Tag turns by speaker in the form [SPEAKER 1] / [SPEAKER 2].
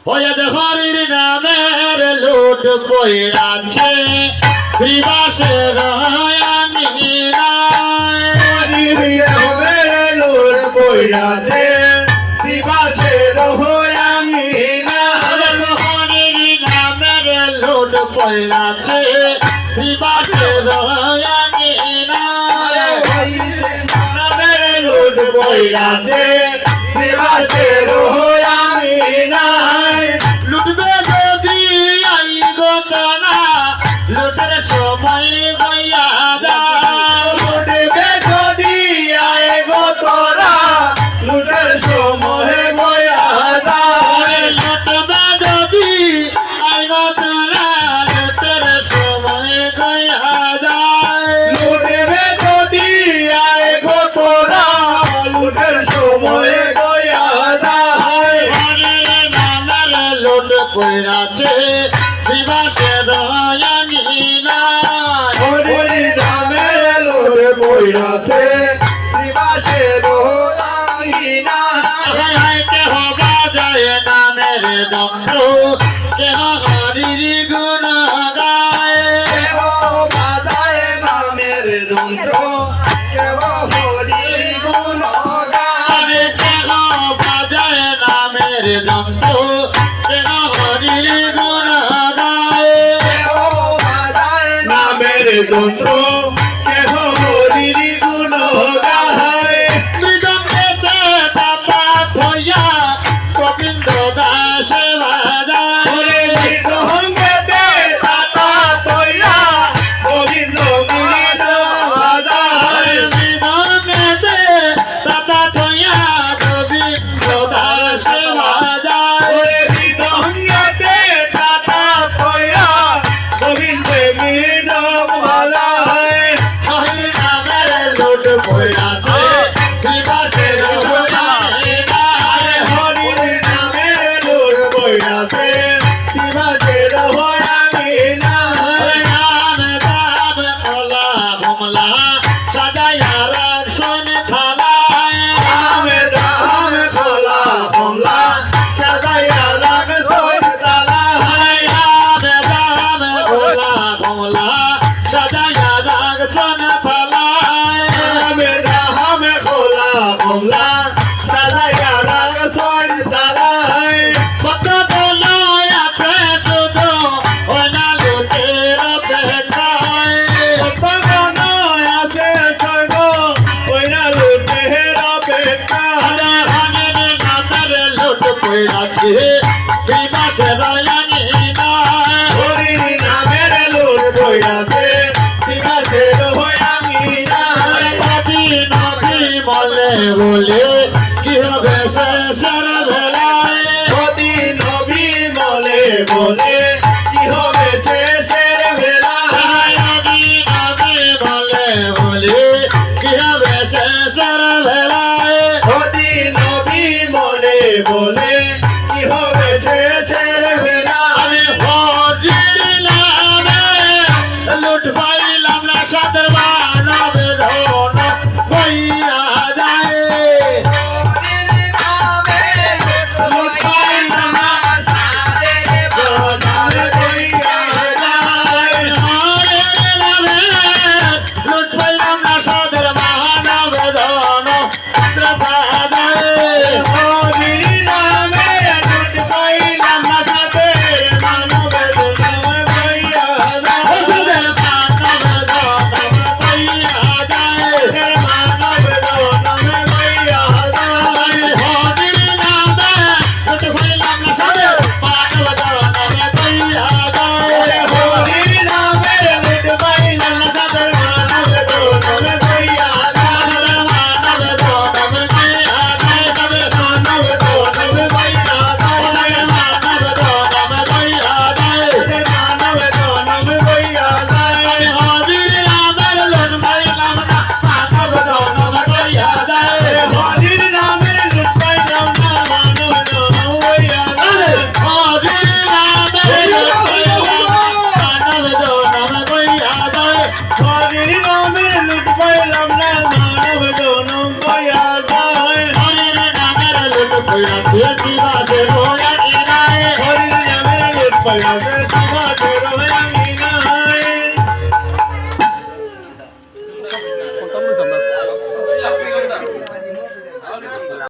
[SPEAKER 1] ওয়া হরির নামের লুট কইরাছে শ্রীবাসের আঙিনা
[SPEAKER 2] হরির নামের লুট কইরাছে শ্রীবাসের আঙিনা
[SPEAKER 1] হরির নামের লুট কইরাছে শ্রীবাসের আঙিনা
[SPEAKER 2] নামের লুট কইরাছে শ্রীবাসের আঙিনা
[SPEAKER 1] লুটবে যদি আই গোতনা লুটের সময় বইয়া যায়
[SPEAKER 2] লুটবে যদি আয় গো তোরা লুটের সময় বয়া যায়
[SPEAKER 1] লুটবে যদি আই গোতনা লুটের সময় বইয়া যায়
[SPEAKER 2] লুটবে যদি আয় গো তোরা লুটের সময় বয়া যায়
[SPEAKER 1] হরির নামের লুট কইরাছে শ্রীবাসের আঙিনা
[SPEAKER 2] হরির নামের লুট কইরাছে শ্রীবাসের আঙিনা
[SPEAKER 1] কেহ বাজায় নামের যন্ত্র কেহ হরির গুণ গায়
[SPEAKER 2] কেহ বাজায় নামের যন্ত্র কেহ হরির গুণ গায়
[SPEAKER 1] কেহ বাজায় নামের যন্ত্র কেহ হরির গুণ গায়
[SPEAKER 2] কেহ বাজায় নামের যন্ত্র কেহ হরির গুণ গায়
[SPEAKER 1] মৃদঙ্গেতে দাতা থইয়া গোবিন্দ দাস বাজায়
[SPEAKER 2] ওরে মৃদঙ্গেতে তাতা তৈয়া গোবিন্দ মুনিদ বাজায়
[SPEAKER 1] মৃদঙ্গেতে দাতা থইয়া গোবিন্দ দাস বাজায়
[SPEAKER 2] ওরে মৃদঙ্গেতে তাতা তৈয়া গোবিন্দ মুনিদ বাজায়
[SPEAKER 1] হরির নামের লুট কইরাছে শ্রীবাসের আঙিনা
[SPEAKER 2] হরির নামের লুট কইরাছে শ্রীবাসের আঙিনা
[SPEAKER 1] নাম দাম কলা ভমলা সাজাইয়া রাখছন থালায়
[SPEAKER 2] রামে রাম খোলা কমলা সাজাইয়া রাখছন তালায়
[SPEAKER 1] নাম দাম কলা ভমলা সাজাইয়া রাখছন থালায়
[SPEAKER 2] রামে রাম খোলা কমলা সাজাইয়া রাখছন তালায়
[SPEAKER 1] কত দলয় আছে শুধু ওই না লুটের অপেক্ষায়
[SPEAKER 2] ভগবান আছে স্বর্গ ওইনা লুটের অপেক্ষা
[SPEAKER 1] হরির নামের লুট কইরাছে শ্রীবাসের আঙিনা
[SPEAKER 2] হরির নামের লুট কইরাছে শ্রীবাসের আঙিনা
[SPEAKER 1] নবী নবী বলে বলে কি হবে শেষের বেলায়
[SPEAKER 2] নবী নবী বলে বলে কি হবে শেষের বেলায়
[SPEAKER 1] নবী নবী বলে বলে কি হবে শেষের বেলায়
[SPEAKER 2] নবী নবী বলে বলে কি হবে শেষের বেলায়
[SPEAKER 1] আমি হরির নামে লুট পাইলাম না সাদের মানব ধন বইয়া যায়
[SPEAKER 2] লুট পাইলাম না সাদের বাজার কইরা যায়
[SPEAKER 1] হরির নামে লুট পাইলাম না সাদের মানব ধন বইয়া যায়
[SPEAKER 2] হরির নামে লুট পাইলাম না সাদের মানব ধন কইরা যায় নামে লুট পাইলাম